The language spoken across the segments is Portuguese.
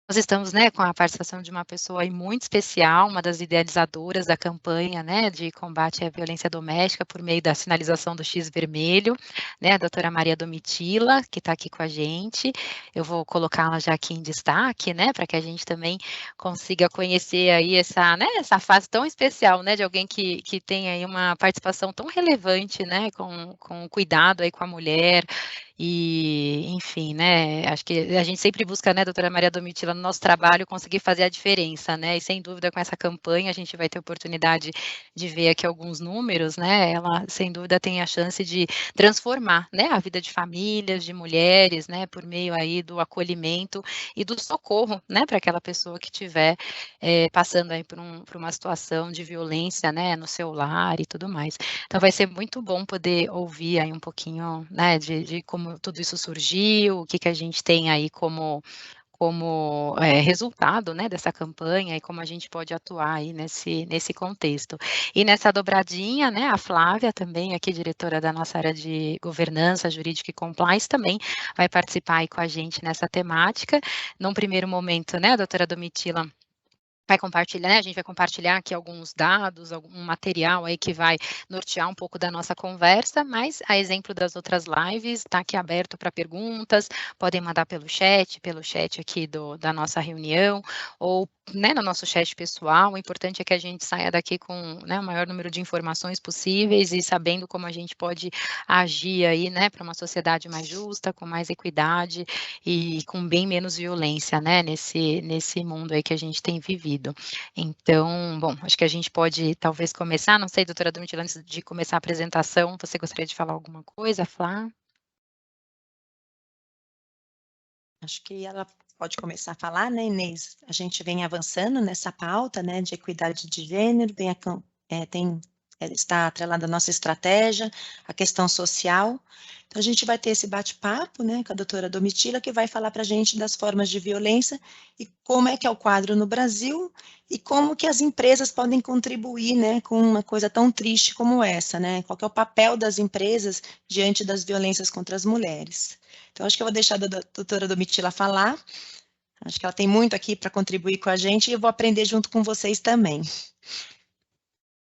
Nós estamos, né, com a participação de uma pessoa aí muito especial, uma das idealizadoras da campanha, né, de combate à violência doméstica por meio da sinalização do X vermelho, né, a doutora Maria Domitila, que está aqui com a gente. Eu vou colocá-la já aqui em destaque, né, para que a gente também consiga conhecer aí essa, né, essa fase tão especial, né, de alguém que tem aí uma participação tão relevante, né, com cuidado aí com a mulher, e, enfim, né, acho que a gente sempre busca, né, doutora Maria Domitila, no nosso trabalho, conseguir fazer a diferença, né, e sem dúvida com essa campanha a gente vai ter oportunidade de ver aqui alguns números, né, ela sem dúvida tem a chance de transformar, né, a vida de famílias, de mulheres, né, por meio aí do acolhimento e do socorro, né, para aquela pessoa que estiver passando aí por uma situação de violência, né, no seu lar e tudo mais. Então vai ser muito bom poder ouvir aí um pouquinho, né, de como tudo isso surgiu, o que que a gente tem aí como resultado, né, dessa campanha e como a gente pode atuar aí nesse contexto. E nessa dobradinha, né, a Flávia também, aqui diretora da nossa área de governança jurídica e compliance, também vai participar aí com a gente nessa temática. Num primeiro momento, né, a doutora Domitila vai compartilhar, né, a gente vai compartilhar aqui alguns dados, algum material aí que vai nortear um pouco da nossa conversa, mas a exemplo das outras lives, está aqui aberto para perguntas, podem mandar pelo chat aqui da nossa reunião, ou, né, no nosso chat pessoal. O importante é que a gente saia daqui com, né, o maior número de informações possíveis e sabendo como a gente pode agir aí, né, para uma sociedade mais justa, com mais equidade e com bem menos violência, né, nesse mundo aí que a gente tem vivido. Então, bom, acho que a gente pode talvez começar, não sei, doutora Domitila, antes de começar a apresentação, você gostaria de falar alguma coisa, Flá? Acho que ela pode começar a falar, né, Inês? A gente vem avançando nessa pauta, né, de equidade de gênero, está atrelada à nossa estratégia, a questão social. Então, a gente vai ter esse bate-papo, né, com a doutora Domitila, que vai falar para a gente das formas de violência e como é que é o quadro no Brasil e como que as empresas podem contribuir, né, com uma coisa tão triste como essa, né? Qual que é o papel das empresas diante das violências contra as mulheres. Então, acho que eu vou deixar a doutora Domitila falar. Acho que ela tem muito aqui para contribuir com a gente e eu vou aprender junto com vocês também.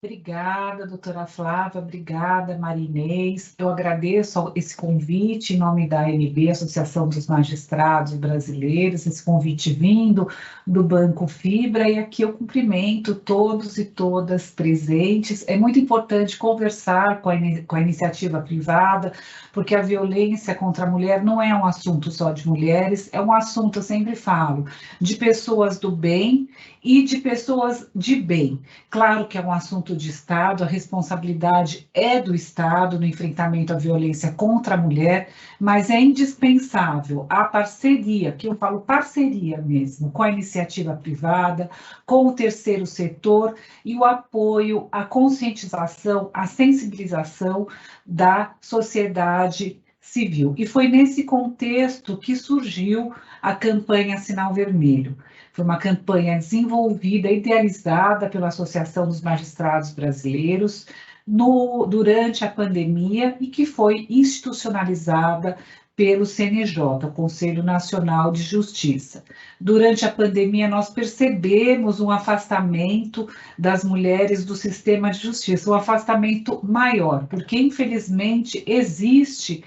Obrigada, doutora Flávia, obrigada, Marinês. Eu agradeço esse convite em nome da ANB, Associação dos Magistrados Brasileiros, esse convite vindo do Banco Fibra, e aqui eu cumprimento todos e todas presentes. É muito importante conversar com a iniciativa privada, porque a violência contra a mulher não é um assunto só de mulheres, é um assunto, eu sempre falo, de pessoas do bem e de pessoas de bem. Claro que é um assunto de Estado, a responsabilidade é do Estado no enfrentamento à violência contra a mulher, mas é indispensável a parceria, que eu falo parceria mesmo, com a iniciativa privada, com o terceiro setor e o apoio, a conscientização, a sensibilização da sociedade civil. E foi nesse contexto que surgiu a campanha Sinal Vermelho. Foi uma campanha desenvolvida, idealizada pela Associação dos Magistrados Brasileiros durante a pandemia e que foi institucionalizada pelo CNJ, o Conselho Nacional de Justiça. Durante a pandemia, nós percebemos um afastamento das mulheres do sistema de justiça, um afastamento maior, porque, infelizmente, existe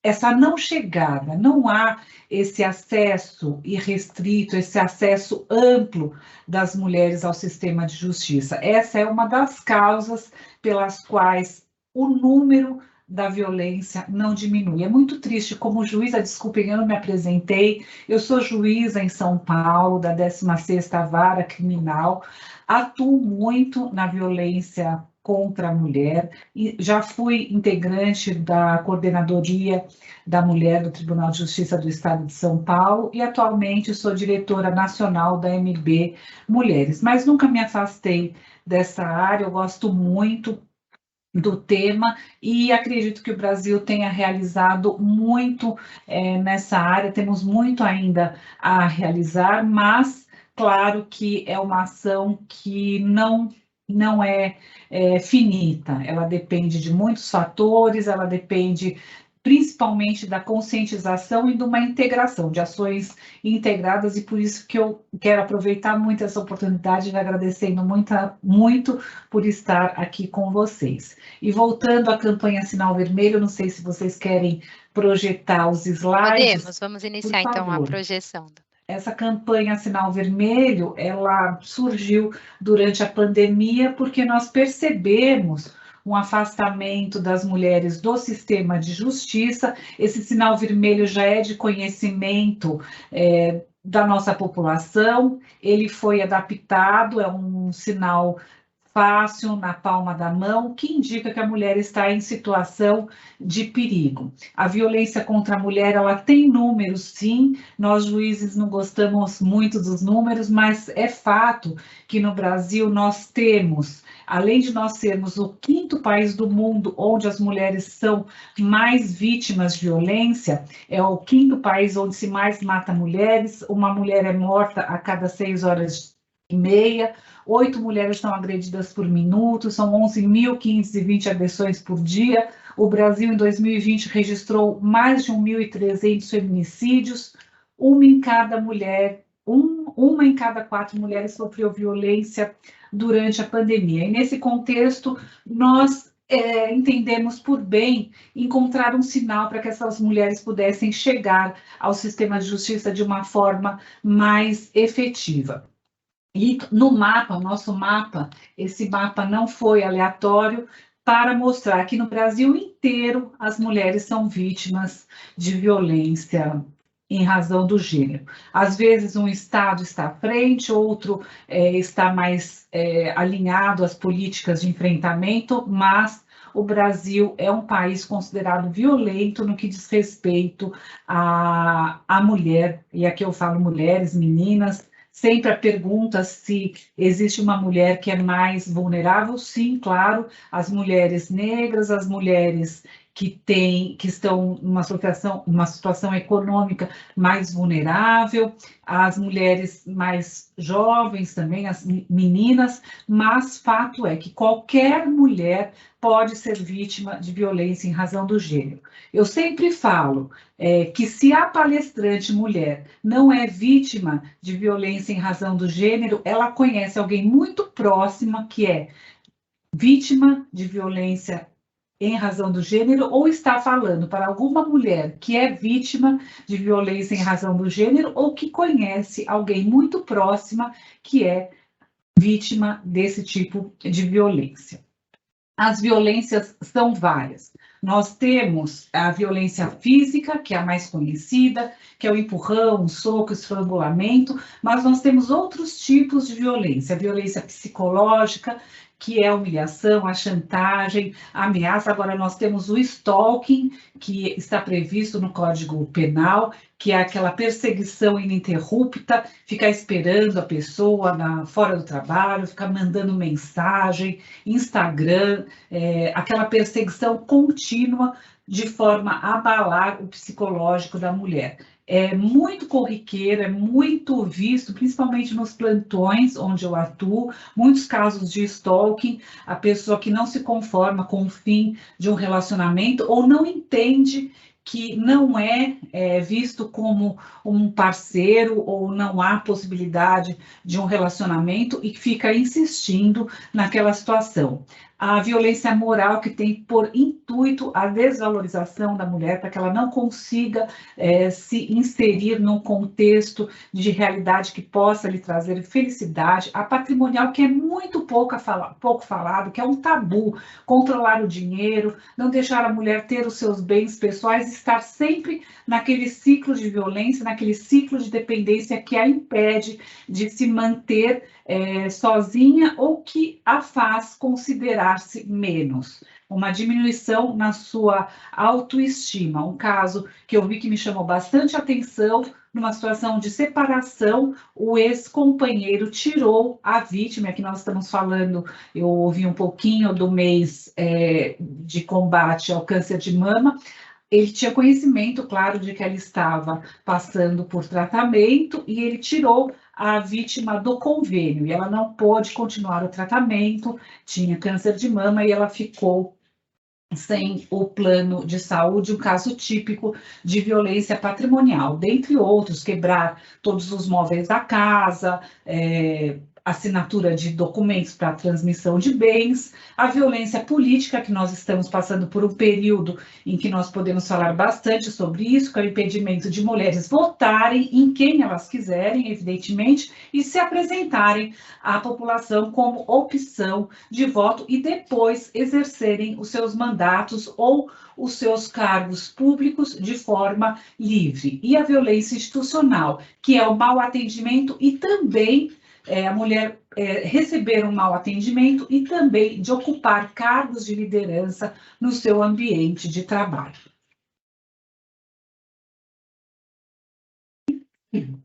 essa não chegada, não há esse acesso irrestrito, esse acesso amplo das mulheres ao sistema de justiça. Essa é uma das causas pelas quais o número da violência não diminui. É muito triste, como juíza, desculpem, eu não me apresentei, eu sou juíza em São Paulo, da 16ª Vara Criminal, atuo muito na violência contra a mulher, e já fui integrante da coordenadoria da Mulher do Tribunal de Justiça do Estado de São Paulo e atualmente sou diretora nacional da MB Mulheres, mas nunca me afastei dessa área, eu gosto muito do tema e acredito que o Brasil tenha realizado muito nessa área, temos muito ainda a realizar, mas claro que é uma ação que não é finita, ela depende de muitos fatores, ela depende principalmente da conscientização e de uma integração, de ações integradas, e por isso que eu quero aproveitar muito essa oportunidade, agradecendo muito por estar aqui com vocês. E voltando à campanha Sinal Vermelho, não sei se vocês querem projetar os slides. Vamos iniciar então a projeção. Essa campanha Sinal Vermelho, ela surgiu durante a pandemia porque nós percebemos um afastamento das mulheres do sistema de justiça. Esse sinal vermelho já é de conhecimento da nossa população, ele foi adaptado, é um sinal fácil, na palma da mão, que indica que a mulher está em situação de perigo. A violência contra a mulher, ela tem números, sim, nós juízes não gostamos muito dos números, mas é fato que no Brasil nós temos, além de nós sermos o 5º país do mundo onde as mulheres são mais vítimas de violência, é o 5º país onde se mais mata mulheres, uma mulher é morta a cada 6 horas e meia, 8 mulheres são agredidas por minuto, são 11.520 agressões por dia. O Brasil, em 2020, registrou mais de 1.300 feminicídios. Uma em cada 4 mulheres sofreu violência durante a pandemia. E nesse contexto, nós entendemos por bem encontrar um sinal para que essas mulheres pudessem chegar ao sistema de justiça de uma forma mais efetiva. E no mapa, nosso mapa, esse mapa não foi aleatório, para mostrar que no Brasil inteiro as mulheres são vítimas de violência em razão do gênero. Às vezes um estado está à frente, outro está mais alinhado às políticas de enfrentamento, mas o Brasil é um país considerado violento no que diz respeito à mulher, e aqui eu falo mulheres, meninas. Sempre a pergunta se existe uma mulher que é mais vulnerável. Sim, claro, as mulheres negras, as mulheres que estão numa situação econômica mais vulnerável, as mulheres mais jovens também, as meninas, mas fato é que qualquer mulher pode ser vítima de violência em razão do gênero. Eu sempre falo que se a palestrante mulher não é vítima de violência em razão do gênero, ela conhece alguém muito próxima que é vítima de violência em razão do gênero, ou está falando para alguma mulher que é vítima de violência em razão do gênero, ou que conhece alguém muito próxima que é vítima desse tipo de violência. As violências são várias. Nós temos a violência física, que é a mais conhecida, que é o empurrão, o soco, o estrangulamento, mas nós temos outros tipos de violência. A violência psicológica, que é a humilhação, a chantagem, a ameaça. Agora nós temos o stalking, que está previsto no Código Penal, que é aquela perseguição ininterrupta, ficar esperando a pessoa fora do trabalho, ficar mandando mensagem, Instagram, aquela perseguição contínua de forma a abalar o psicológico da mulher. É muito corriqueiro, é muito visto, principalmente nos plantões onde eu atuo, muitos casos de stalking, a pessoa que não se conforma com o fim de um relacionamento ou não entende que não é visto como um parceiro ou não há possibilidade de um relacionamento e fica insistindo naquela situação. A violência moral, que tem por intuito a desvalorização da mulher, para que ela não consiga se inserir num contexto de realidade que possa lhe trazer felicidade. A patrimonial, que é muito pouco falado, que é um tabu, controlar o dinheiro, não deixar a mulher ter os seus bens pessoais, estar sempre naquele ciclo de violência, naquele ciclo de dependência que a impede de se manter sozinha ou que a faz considerar-se menos. Uma diminuição na sua autoestima. Um caso que eu vi que me chamou bastante atenção, numa situação de separação, o ex-companheiro tirou a vítima, que nós estamos falando, eu ouvi um pouquinho do mês de combate ao câncer de mama. Ele tinha conhecimento, claro, de que ela estava passando por tratamento e ele tirou a vítima do convênio e ela não pôde continuar o tratamento, tinha câncer de mama e ela ficou sem o plano de saúde, um caso típico de violência patrimonial, dentre outros, quebrar todos os móveis da casa, assinatura de documentos para transmissão de bens, a violência política, que nós estamos passando por um período em que nós podemos falar bastante sobre isso, que é o impedimento de mulheres votarem em quem elas quiserem, evidentemente, e se apresentarem à população como opção de voto e depois exercerem os seus mandatos ou os seus cargos públicos de forma livre. E a violência institucional, que é o mau atendimento e também a mulher receber um mau atendimento e também de ocupar cargos de liderança no seu ambiente de trabalho.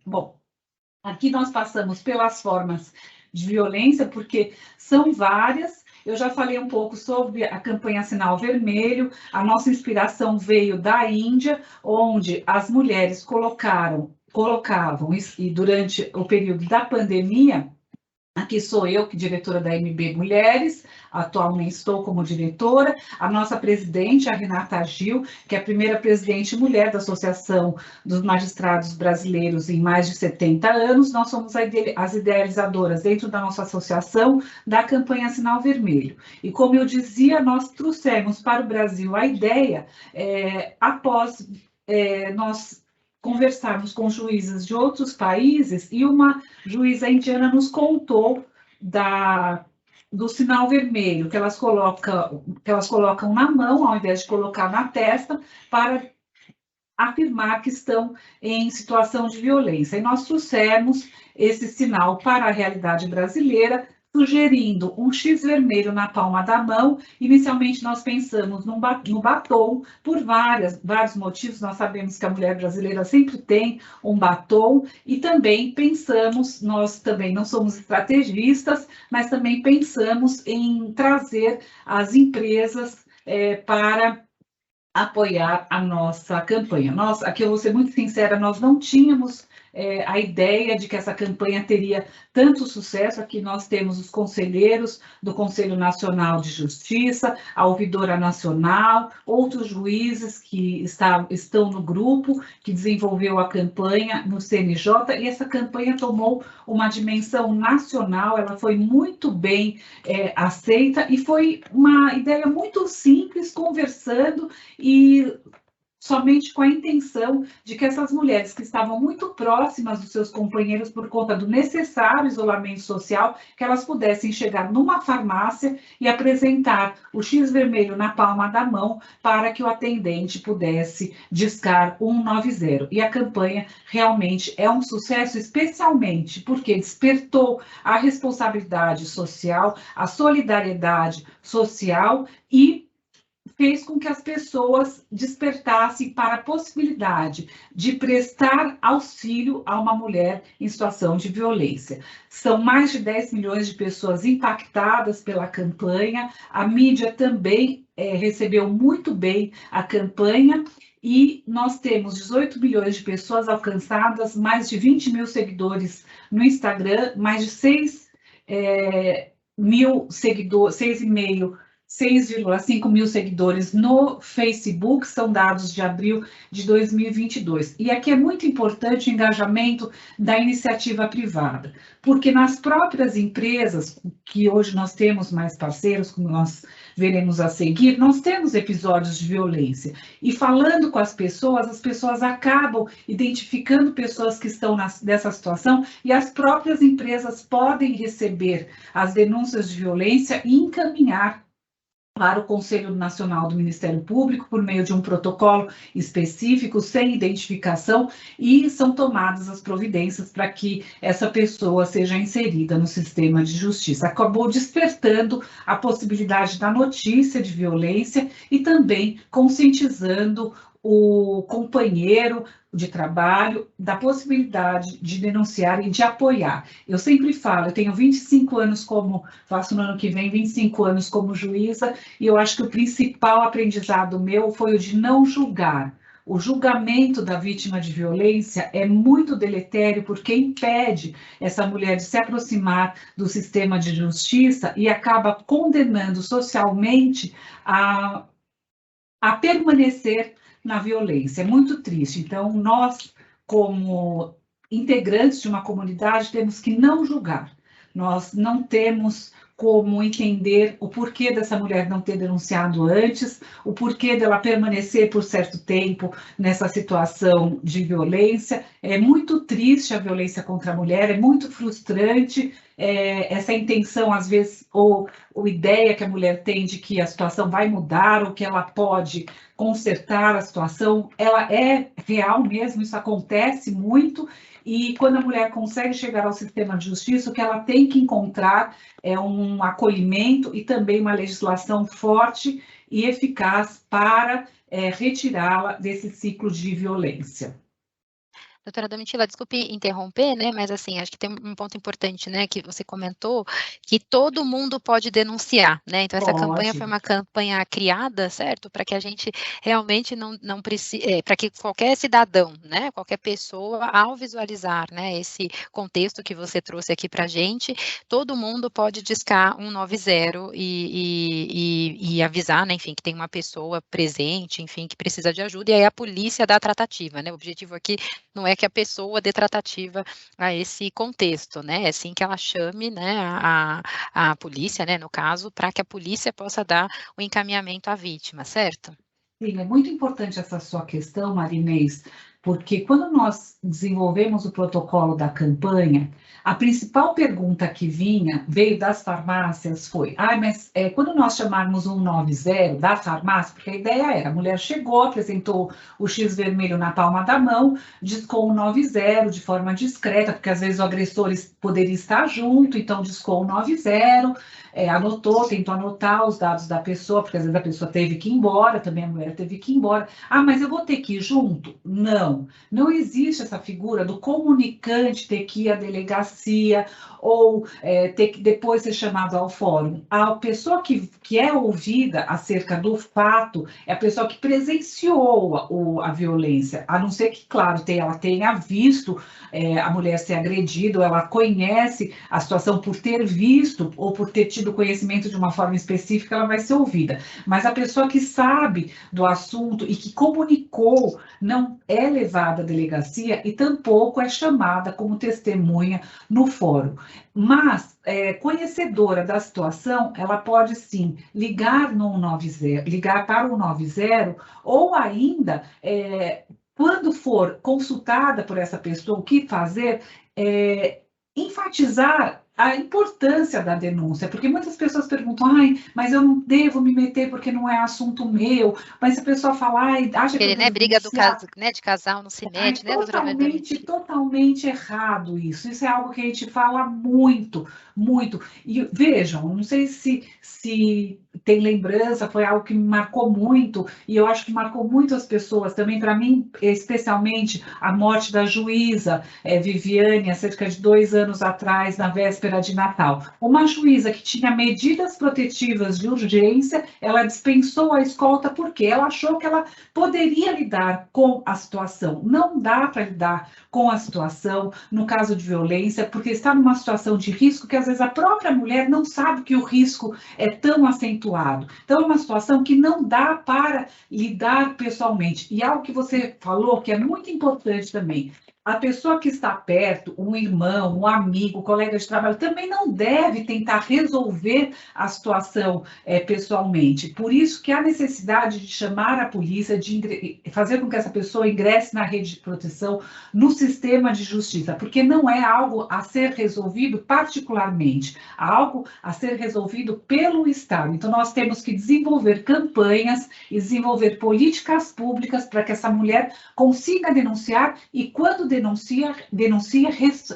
Bom, aqui nós passamos pelas formas de violência, porque são várias. Eu já falei um pouco sobre a campanha Sinal Vermelho. A nossa inspiração veio da Índia, onde as mulheres colocavam, e durante o período da pandemia, aqui sou eu, que diretora da MB Mulheres, atualmente estou como diretora, a nossa presidente, a Renata Gil, que é a primeira presidente mulher da Associação dos Magistrados Brasileiros em mais de 70 anos, nós somos as idealizadoras dentro da nossa associação da campanha Sinal Vermelho. E como eu dizia, nós trouxemos para o Brasil a ideia, após nós conversarmos com juízes de outros países, e uma juíza indiana nos contou do sinal vermelho, que elas colocam na mão, ao invés de colocar na testa, para afirmar que estão em situação de violência. E nós trouxemos esse sinal para a realidade brasileira, sugerindo um X vermelho na palma da mão. Inicialmente, nós pensamos no batom, por vários motivos. Nós sabemos que a mulher brasileira sempre tem um batom, e também pensamos, nós também não somos estrategistas, mas também pensamos em trazer as empresas para apoiar a nossa campanha. Aqui eu vou ser muito sincera, nós não tínhamos a ideia de que essa campanha teria tanto sucesso. Aqui nós temos os conselheiros do Conselho Nacional de Justiça, a Ouvidora Nacional, outros juízes que estão no grupo que desenvolveu a campanha no CNJ, e essa campanha tomou uma dimensão nacional, ela foi muito bem aceita, e foi uma ideia muito simples, conversando e somente com a intenção de que essas mulheres que estavam muito próximas dos seus companheiros por conta do necessário isolamento social, que elas pudessem chegar numa farmácia e apresentar o X vermelho na palma da mão para que o atendente pudesse discar 190. E a campanha realmente é um sucesso, especialmente porque despertou a responsabilidade social, a solidariedade social, e fez com que as pessoas despertassem para a possibilidade de prestar auxílio a uma mulher em situação de violência. São mais de 10 milhões de pessoas impactadas pela campanha, a mídia também recebeu muito bem a campanha, e nós temos 18 milhões de pessoas alcançadas, mais de 20 mil seguidores no Instagram, mais de 6 mil seguidores, 6,5 mil seguidores no Facebook, são dados de abril de 2022. E aqui é muito importante o engajamento da iniciativa privada, porque nas próprias empresas, que hoje nós temos mais parceiros, como nós veremos a seguir, nós temos episódios de violência. E falando com as pessoas acabam identificando pessoas que estão nessa situação, e as próprias empresas podem receber as denúncias de violência e encaminhar para o Conselho Nacional do Ministério Público, por meio de um protocolo específico, sem identificação, e são tomadas as providências para que essa pessoa seja inserida no sistema de justiça. Acabou despertando a possibilidade da notícia de violência e também conscientizando o companheiro de trabalho da possibilidade de denunciar e de apoiar. Eu sempre falo, eu tenho 25 anos faço no ano que vem 25 anos como juíza, e eu acho que o principal aprendizado meu foi o de não julgar. O julgamento da vítima de violência é muito deletério, porque impede essa mulher de se aproximar do sistema de justiça e acaba condenando socialmente a permanecer na violência. É muito triste. Então, nós, como integrantes de uma comunidade, temos que não julgar. Nós não temos como entender o porquê dessa mulher não ter denunciado antes, o porquê dela permanecer por certo tempo nessa situação de violência. É muito triste a violência contra a mulher, é muito frustrante essa intenção, às vezes, ou ideia que a mulher tem de que a situação vai mudar, ou que ela pode consertar a situação. Ela é real mesmo, isso acontece muito, e quando a mulher consegue chegar ao sistema de justiça, o que ela tem que encontrar é um acolhimento e também uma legislação forte e eficaz para retirá-la desse ciclo de violência. Doutora Domitila, desculpe interromper, né, mas assim, acho que tem um ponto importante, né, que você comentou, que todo mundo pode denunciar, né, então essa campanha foi uma campanha criada, certo, para que a gente realmente não precise, para que qualquer cidadão, né, qualquer pessoa, ao visualizar, né, esse contexto que você trouxe aqui para a gente, todo mundo pode discar 190 e avisar, né, enfim, que tem uma pessoa presente, enfim, que precisa de ajuda, e aí a polícia dá a tratativa, né, o objetivo aqui não é que a pessoa dê tratativa a esse contexto, né, é sim que ela chame, né, a polícia, né, no caso, para que a polícia possa dar o encaminhamento à vítima, certo? Sim, é muito importante essa sua questão, Marinês, porque quando nós desenvolvemos o protocolo da campanha, a principal pergunta que veio das farmácias foi, mas quando nós chamarmos 190 da farmácia, porque a ideia era, a mulher chegou, apresentou o X vermelho na palma da mão, discou 190 de forma discreta, porque às vezes o agressor poderia estar junto, então discou 190, anotou, tentou anotar os dados da pessoa, porque às vezes a pessoa teve que ir embora, também a mulher teve que ir embora. Mas eu vou ter que ir junto? Não existe essa figura do comunicante ter que ir à delegacia ou ter que depois ser chamado ao fórum. A pessoa que é ouvida acerca do fato é a pessoa que presenciou a violência, a não ser que, claro, ela tenha visto a mulher ser agredida, ou ela conhece a situação por ter visto ou por ter tido conhecimento de uma forma específica, ela vai ser ouvida. Mas a pessoa que sabe do assunto e que comunicou não é levada à delegacia e tampouco é chamada como testemunha no fórum. Mas, conhecedora da situação, ela pode sim ligar no 190, ligar para o 190, ou ainda, quando for consultada por essa pessoa, o que fazer, enfatizar a importância da denúncia, porque muitas pessoas perguntam, mas eu não devo me meter porque não é assunto meu, mas a pessoa fala, acha que eu devo briga do caso, né, de casal não se mete, né, doutora Domitila? Totalmente errado isso é algo que a gente fala muito, e vejam, não sei se tem lembrança, foi algo que me marcou muito, e eu acho que marcou muito as pessoas também, para mim, especialmente, a morte da juíza Viviane, há cerca de 2 anos atrás, na véspera de Natal. Uma juíza que tinha medidas protetivas de urgência, ela dispensou a escolta porque ela achou que ela poderia lidar com a situação. Não dá para lidar com a situação, no caso de violência, porque está numa situação de risco que às vezes a própria mulher não sabe que o risco é tão acentuado. Então, é uma situação que não dá para lidar pessoalmente. E algo que você falou que é muito importante também, a pessoa que está perto, um irmão, um amigo, um colega de trabalho, também não deve tentar resolver a situação pessoalmente. Por isso que há necessidade de chamar a polícia, de fazer com que essa pessoa ingresse na rede de proteção, no sistema de justiça, porque não é algo a ser resolvido particularmente, algo a ser resolvido pelo Estado. Então, nós temos que desenvolver campanhas e desenvolver políticas públicas para que essa mulher consiga denunciar e, quando denuncia,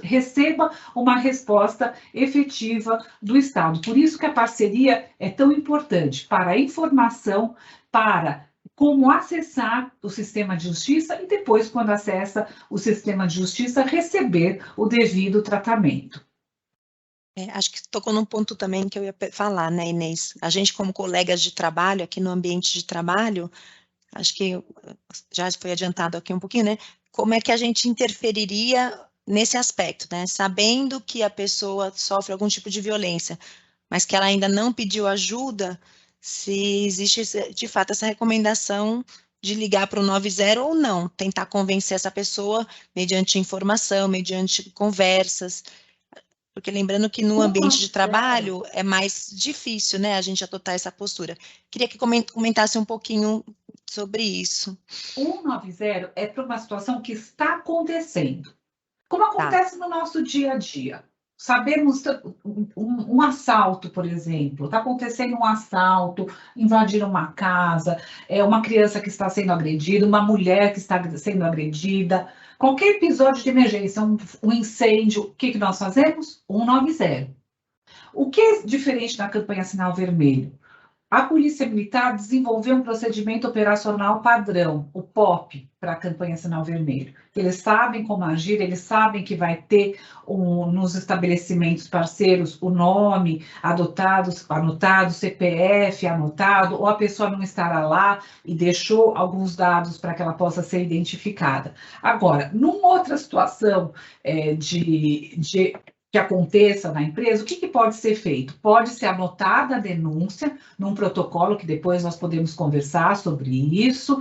receba uma resposta efetiva do Estado. Por isso que a parceria é tão importante para a informação, para como acessar o sistema de justiça e depois, quando acessa o sistema de justiça, receber o devido tratamento. Acho que tocou num ponto também que eu ia falar, né, Inês? A gente, como colegas de trabalho, aqui no ambiente de trabalho, acho que já foi adiantado aqui um pouquinho, né? Como é que a gente interferiria nesse aspecto, né? Sabendo que a pessoa sofre algum tipo de violência, mas que ela ainda não pediu ajuda, se existe de fato essa recomendação de ligar para o 90 ou não, tentar convencer essa pessoa mediante informação, mediante conversas, porque lembrando que no ambiente de trabalho é mais difícil, né, a gente adotar essa postura. Queria que comentasse um pouquinho sobre isso. 190 é para uma situação que está acontecendo, como acontece no nosso dia a dia. Sabemos um assalto, por exemplo, está acontecendo um assalto, invadir uma casa, uma criança que está sendo agredida, uma mulher que está sendo agredida, qualquer episódio de emergência, um incêndio, o que nós fazemos? 190. O que é diferente da campanha Sinal Vermelho? A Polícia Militar desenvolveu um procedimento operacional padrão, o POP, para a campanha Sinal Vermelho. Eles sabem como agir, eles sabem que vai ter nos estabelecimentos parceiros o nome anotado, CPF anotado, ou a pessoa não estará lá e deixou alguns dados para que ela possa ser identificada. Agora, numa outra situação que aconteça na empresa, o que pode ser feito? Pode ser anotada a denúncia num protocolo, que depois nós podemos conversar sobre isso,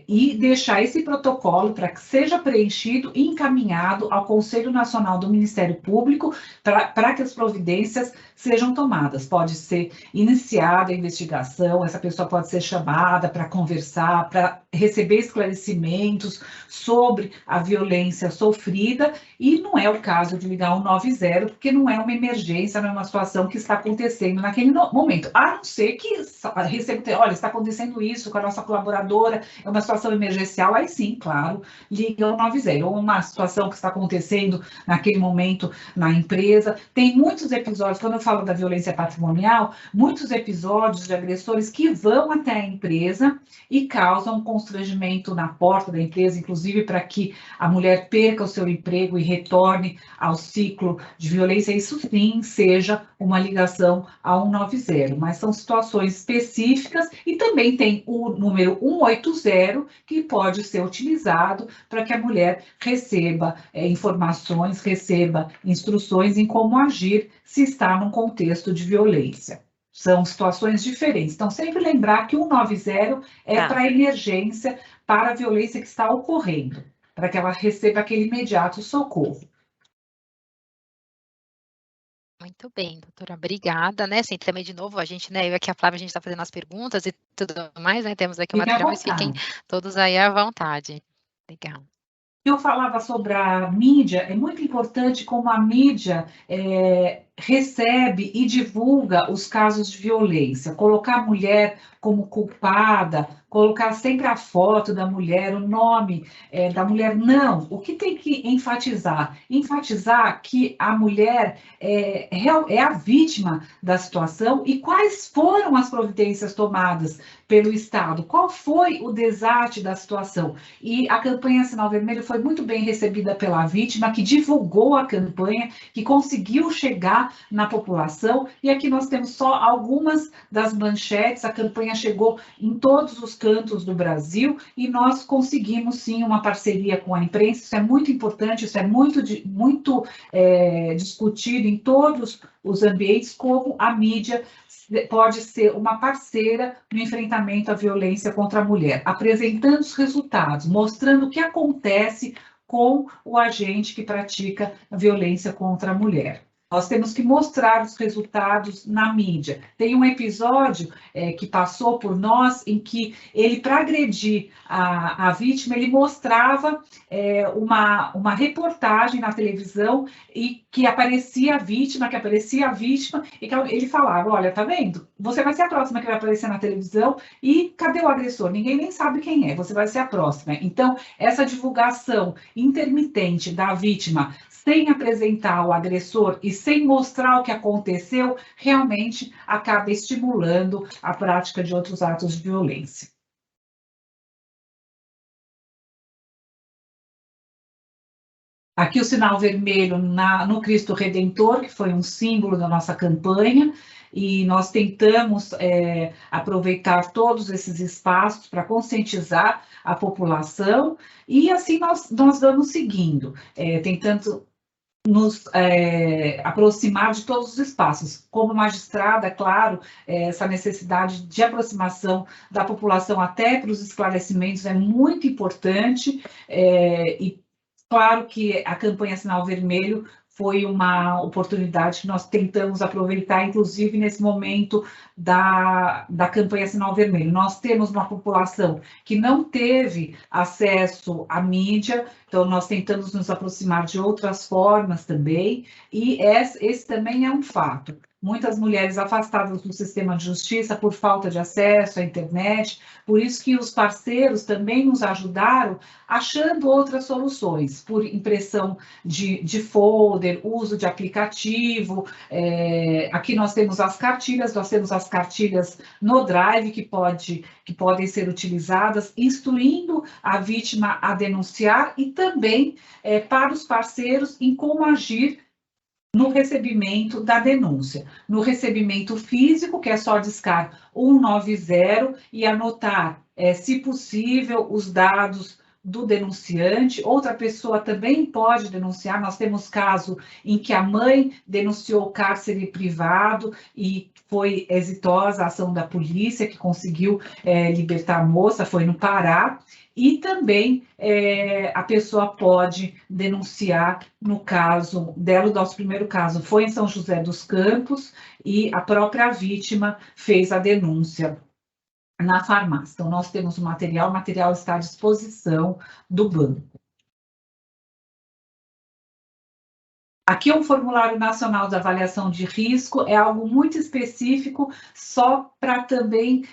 e deixar esse protocolo para que seja preenchido e encaminhado ao Conselho Nacional do Ministério Público para que as providências sejam tomadas. Pode ser iniciada a investigação, essa pessoa pode ser chamada para conversar, para receber esclarecimentos sobre a violência sofrida, e não é o caso de ligar 190, porque não é uma emergência, não é uma situação que está acontecendo naquele momento, a não ser que receba, olha, está acontecendo isso com a nossa colaboradora, é uma situação emergencial, aí sim, claro, liga 190, ou uma situação que está acontecendo naquele momento na empresa. Tem muitos episódios, quando eu falo da violência patrimonial, muitos episódios de agressores que vão até a empresa e causam um constrangimento na porta da empresa, inclusive para que a mulher perca o seu emprego e retorne ao ciclo de violência. Isso sim seja uma ligação a 190, mas são situações específicas, e também tem o número 180, que pode ser utilizado para que a mulher receba informações, receba instruções em como agir se está num contexto de violência. São situações diferentes. Então, sempre lembrar que 190 é para emergência, para a violência que está ocorrendo, para que ela receba aquele imediato socorro. Muito bem, doutora, obrigada, né? Assim, também, de novo, a gente, né, eu aqui, a Flávia, a gente está fazendo as perguntas e tudo mais, né? Temos aqui o material, mas fiquem todos aí à vontade. Legal. Eu falava sobre a mídia, é muito importante como a mídia recebe e divulga os casos de violência, colocar a mulher como culpada, colocar sempre a foto da mulher, o nome da mulher. Não, o que tem que enfatizar? Enfatizar que a mulher é a vítima da situação e quais foram as providências tomadas pelo Estado, qual foi o desarte da situação. E a campanha Sinal Vermelho foi muito bem recebida pela vítima, que divulgou a campanha, que conseguiu chegar na população, e aqui nós temos só algumas das manchetes. A campanha chegou em todos os cantos do Brasil, e nós conseguimos sim uma parceria com a imprensa. Isso é muito importante, isso é muito discutido em todos os ambientes, como a mídia pode ser uma parceira no enfrentamento à violência contra a mulher, apresentando os resultados, mostrando o que acontece com o agente que pratica a violência contra a mulher. Nós temos que mostrar os resultados na mídia. Tem um episódio que passou por nós, em que ele, para agredir a vítima, ele mostrava uma reportagem na televisão e que aparecia a vítima, e que ele falava, olha, tá vendo? Você vai ser a próxima que vai aparecer na televisão, e cadê o agressor? Ninguém nem sabe quem é, você vai ser a próxima. Então, essa divulgação intermitente da vítima, sem apresentar o agressor e sem mostrar o que aconteceu, realmente acaba estimulando a prática de outros atos de violência. Aqui o sinal vermelho no Cristo Redentor, que foi um símbolo da nossa campanha, e nós tentamos aproveitar todos esses espaços para conscientizar a população, e assim nós vamos seguindo, tentando nos aproximar de todos os espaços. Como magistrada, é claro, essa necessidade de aproximação da população até para os esclarecimentos é muito importante, e claro que a campanha Sinal Vermelho foi uma oportunidade que nós tentamos aproveitar, inclusive nesse momento da campanha Sinal Vermelho. Nós temos uma população que não teve acesso à mídia, então nós tentamos nos aproximar de outras formas também, e esse também é um fato. Muitas mulheres afastadas do sistema de justiça por falta de acesso à internet, por isso que os parceiros também nos ajudaram achando outras soluções, por impressão de folder, uso de aplicativo. Aqui nós temos as cartilhas no Drive que podem ser utilizadas, instruindo a vítima a denunciar e também para os parceiros em como agir no recebimento da denúncia. No recebimento físico, que é só discar 190 e anotar, se possível, os dados do denunciante. Outra pessoa também pode denunciar. Nós temos caso em que a mãe denunciou cárcere privado e foi exitosa a ação da polícia, que conseguiu libertar a moça, foi no Pará. E também a pessoa pode denunciar, no caso dela, o nosso primeiro caso foi em São José dos Campos, e a própria vítima fez a denúncia na farmácia. Então, nós temos o material está à disposição do banco. Aqui é um formulário nacional de avaliação de risco, é algo muito específico, só para também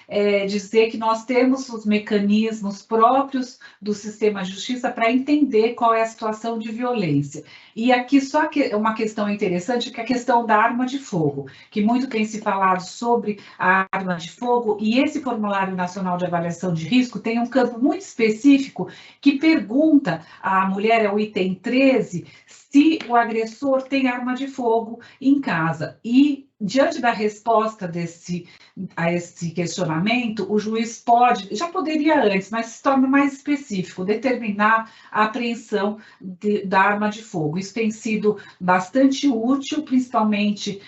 dizer que nós temos os mecanismos próprios do sistema de justiça para entender qual é a situação de violência. E aqui só que uma questão interessante, que é a questão da arma de fogo, que muito tem se falado sobre a arma de fogo, e esse formulário nacional de avaliação de risco tem um campo muito específico que pergunta à mulher, é o item 13, se o agressor tem arma de fogo em casa. E, diante da resposta a esse questionamento, o juiz já poderia antes, mas se torna mais específico, determinar a apreensão da arma de fogo. Isso tem sido bastante útil, principalmente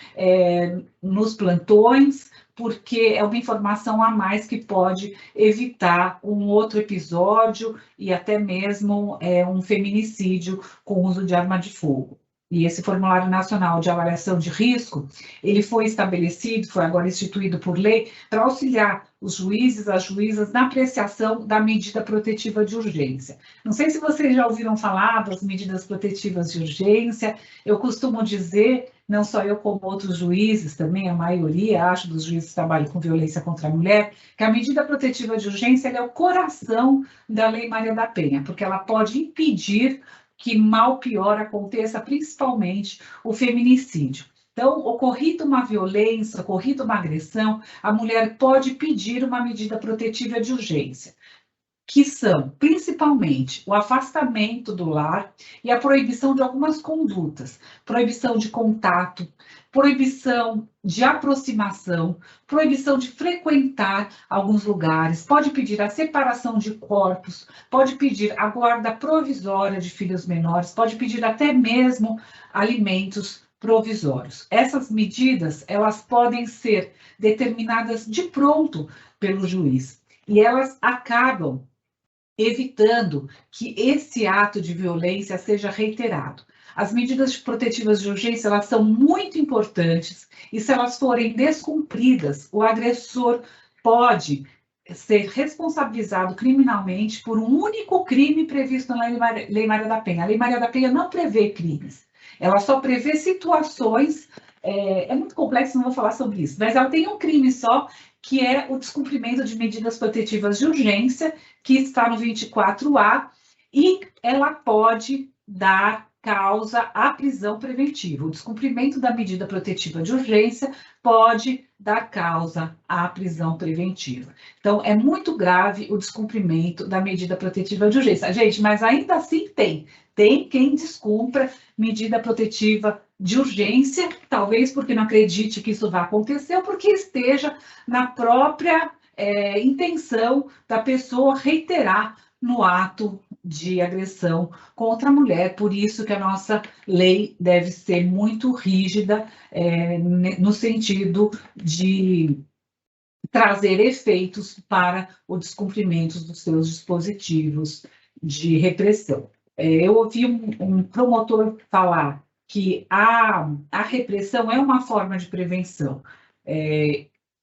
nos plantões, porque é uma informação a mais que pode evitar um outro episódio e até mesmo um feminicídio com uso de arma de fogo. E esse formulário nacional de avaliação de risco, ele foi estabelecido, foi agora instituído por lei, para auxiliar os juízes, as juízas, na apreciação da medida protetiva de urgência. Não sei se vocês já ouviram falar das medidas protetivas de urgência. Eu costumo dizer, não só eu como outros juízes também, a maioria, acho, dos juízes que trabalham com violência contra a mulher, que a medida protetiva de urgência é o coração da Lei Maria da Penha, porque ela pode impedir que mal pior aconteça, principalmente o feminicídio. Então, ocorrida uma violência, ocorrida uma agressão, a mulher pode pedir uma medida protetiva de urgência, que são, principalmente, o afastamento do lar e a proibição de algumas condutas, proibição de contato, proibição de aproximação, proibição de frequentar alguns lugares, pode pedir a separação de corpos, pode pedir a guarda provisória de filhos menores, pode pedir até mesmo alimentos provisórios. Essas medidas, elas podem ser determinadas de pronto pelo juiz, e elas acabam evitando que esse ato de violência seja reiterado. As medidas protetivas de urgência, elas são muito importantes, e se elas forem descumpridas, o agressor pode ser responsabilizado criminalmente por um único crime previsto na Lei Maria da Penha. A Lei Maria da Penha não prevê crimes, ela só prevê situações, é muito complexo, não vou falar sobre isso, mas ela tem um crime só, que é o descumprimento de medidas protetivas de urgência, que está no 24A, e ela pode dar causa à prisão preventiva. O descumprimento da medida protetiva de urgência pode dar causa à prisão preventiva. Então, é muito grave o descumprimento da medida protetiva de urgência. Gente, mas ainda assim tem quem descumpra medida protetiva de urgência, talvez porque não acredite que isso vai acontecer, ou porque esteja na própria intenção da pessoa reiterar no ato de agressão contra a mulher. Por isso que a nossa lei deve ser muito rígida, no sentido de trazer efeitos para o descumprimento dos seus dispositivos de repressão. Eu ouvi um promotor falar que a repressão é uma forma de prevenção.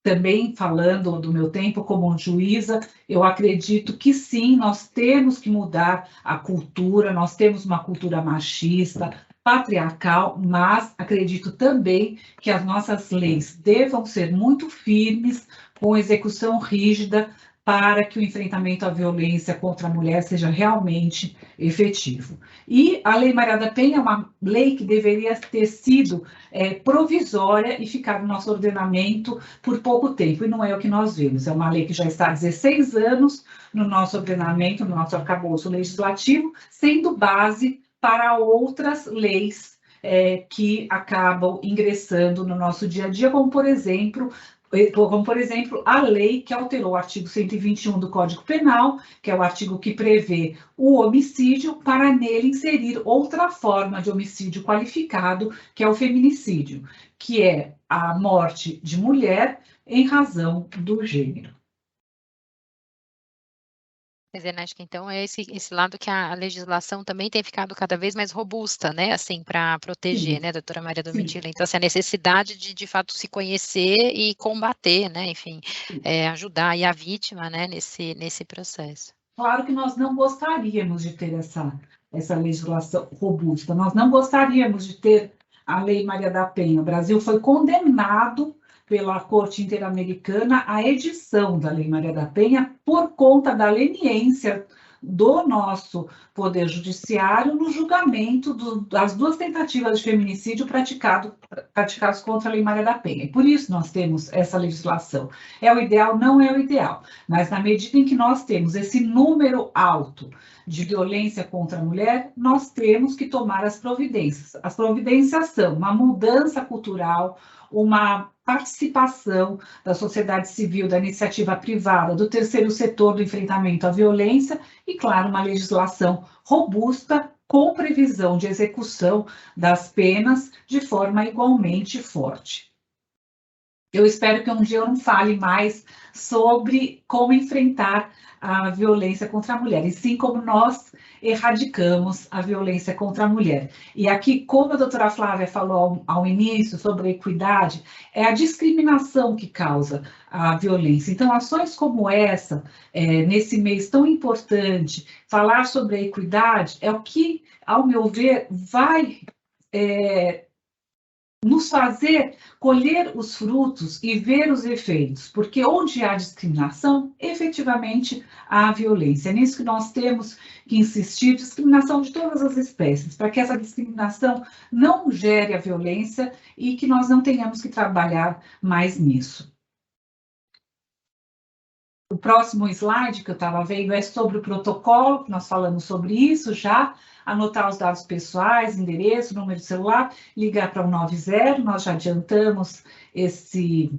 Também falando do meu tempo como juíza, eu acredito que sim, nós temos que mudar a cultura, nós temos uma cultura machista, patriarcal, mas acredito também que as nossas leis devam ser muito firmes, com execução rígida, para que o enfrentamento à violência contra a mulher seja realmente efetivo. E a Lei Maria da Penha é uma lei que deveria ter sido provisória e ficar no nosso ordenamento por pouco tempo, e não é o que nós vemos. É uma lei que já está há 16 anos no nosso ordenamento, no nosso arcabouço legislativo, sendo base para outras leis que acabam ingressando no nosso dia a dia, como por exemplo, a lei que alterou o artigo 121 do Código Penal, que é o artigo que prevê o homicídio, para nele inserir outra forma de homicídio qualificado, que é o feminicídio, que é a morte de mulher em razão do gênero. Quer dizer, né, acho que então é esse lado que a legislação também tem ficado cada vez mais robusta, né, assim, para proteger, Sim. né, doutora Maria Domitila? Então, assim, a necessidade de fato se conhecer e combater, né, enfim, ajudar aí a vítima, né, nesse processo. Claro que nós não gostaríamos de ter essa legislação robusta, nós não gostaríamos de ter a Lei Maria da Penha. O Brasil foi condenado pela Corte Interamericana à edição da Lei Maria da Penha por conta da leniência do nosso Poder Judiciário no julgamento das duas tentativas de feminicídio praticadas contra a Lei Maria da Penha. E por isso nós temos essa legislação. É o ideal? Não é o ideal, mas na medida em que nós temos esse número alto de violência contra a mulher, nós temos que tomar as providências. As providências são uma mudança cultural, uma participação da sociedade civil, da iniciativa privada, do terceiro setor do enfrentamento à violência e, claro, uma legislação robusta com previsão de execução das penas de forma igualmente forte. Eu espero que um dia eu não fale mais sobre como enfrentar a violência contra a mulher, e sim como nós erradicamos a violência contra a mulher. E aqui, como a doutora Flávia falou ao início sobre a equidade, é a discriminação que causa a violência. Então, ações como essa, nesse mês tão importante, falar sobre a equidade é o que, ao meu ver, vai nos fazer colher os frutos e ver os efeitos, porque onde há discriminação, efetivamente há violência. É nisso que nós temos que insistir, discriminação de todas as espécies, para que essa discriminação não gere a violência e que nós não tenhamos que trabalhar mais nisso. O próximo slide que eu estava vendo é sobre o protocolo, que nós falamos sobre isso já, anotar os dados pessoais, endereço, número de celular, ligar para o 190, nós já adiantamos esse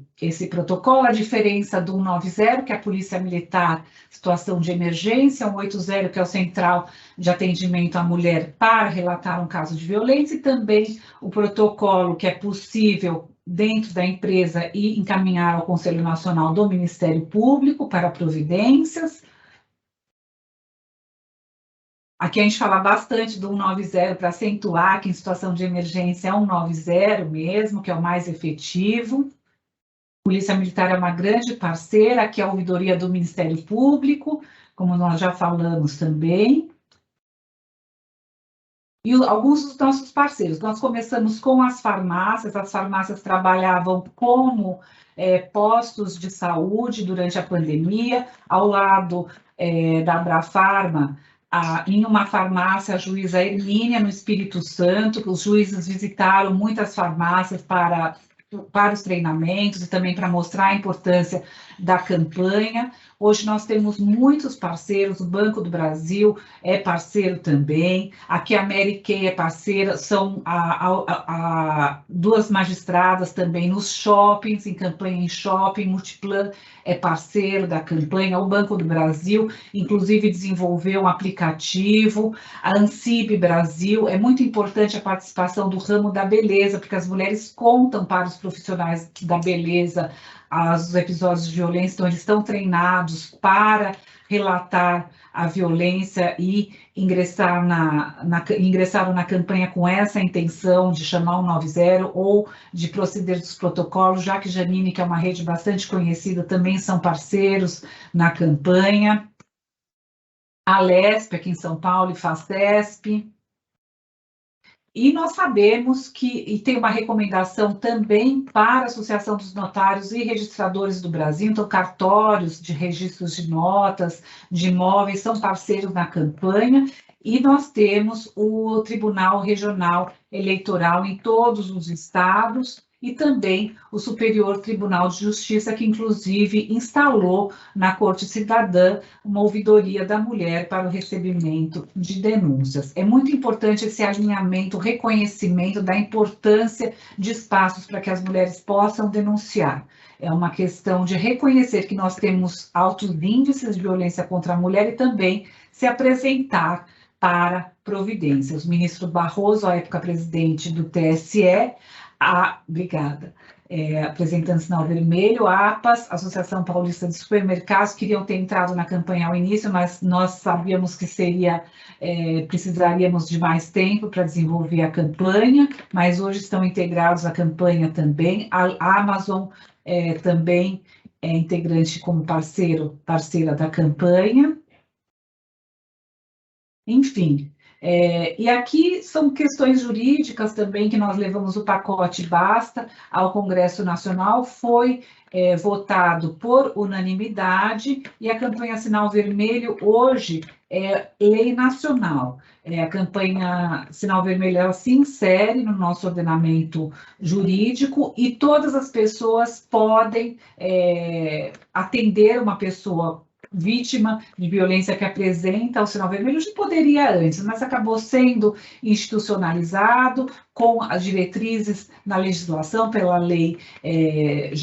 protocolo. A diferença do 190, que é a Polícia Militar, situação de emergência, 180, que é o Central de Atendimento à Mulher para relatar um caso de violência, e também o protocolo que é possível dentro da empresa e encaminhar ao Conselho Nacional do Ministério Público para providências. Aqui a gente fala bastante do 190 para acentuar que em situação de emergência é 190 mesmo, que é o mais efetivo. Polícia Militar é uma grande parceira, aqui é a ouvidoria do Ministério Público, como nós já falamos também. E alguns dos nossos parceiros, nós começamos com as farmácias trabalhavam como postos de saúde durante a pandemia, ao lado da Abrafarma, em uma farmácia, a juíza Hermínia, no Espírito Santo, que os juízes visitaram muitas farmácias para os treinamentos e também para mostrar a importância da campanha. Hoje nós temos muitos parceiros, o Banco do Brasil é parceiro também, aqui a Mary Kay é parceira, são duas magistradas também nos shoppings, em campanha em shopping, Multiplan é parceiro da campanha, o Banco do Brasil, inclusive desenvolveu um aplicativo, a Ansib Brasil, é muito importante a participação do ramo da beleza, porque as mulheres contam para os profissionais da beleza os episódios de violência, então eles estão treinados para relatar a violência e ingressaram na campanha com essa intenção de chamar o 90 ou de proceder dos protocolos, já que Janine, que é uma rede bastante conhecida, também são parceiros na campanha. A LESP, aqui em São Paulo, e FACESP. E nós sabemos e tem uma recomendação também para a Associação dos Notários e Registradores do Brasil, então cartórios de registros de notas, de imóveis, são parceiros na campanha, e nós temos o Tribunal Regional Eleitoral em todos os estados, e também o Superior Tribunal de Justiça, que inclusive instalou na Corte Cidadã uma ouvidoria da mulher para o recebimento de denúncias. É muito importante esse alinhamento, reconhecimento da importância de espaços para que as mulheres possam denunciar. É uma questão de reconhecer que nós temos altos índices de violência contra a mulher e também se apresentar para providências. O ministro Barroso, à época presidente do TSE, obrigada. Apresentando sinal vermelho, a APAS, Associação Paulista de Supermercados, queriam ter entrado na campanha ao início, mas nós sabíamos que precisaríamos de mais tempo para desenvolver a campanha, mas hoje estão integrados à campanha também. A Amazon também é integrante como parceira da campanha. Enfim. E aqui são questões jurídicas também que nós levamos o pacote Basta ao Congresso Nacional, foi votado por unanimidade, e a campanha Sinal Vermelho hoje é lei nacional. A campanha Sinal Vermelho, ela se insere no nosso ordenamento jurídico e todas as pessoas podem atender uma pessoa vítima de violência que apresenta o sinal vermelho. Já poderia antes, mas acabou sendo institucionalizado com as diretrizes na legislação, pela lei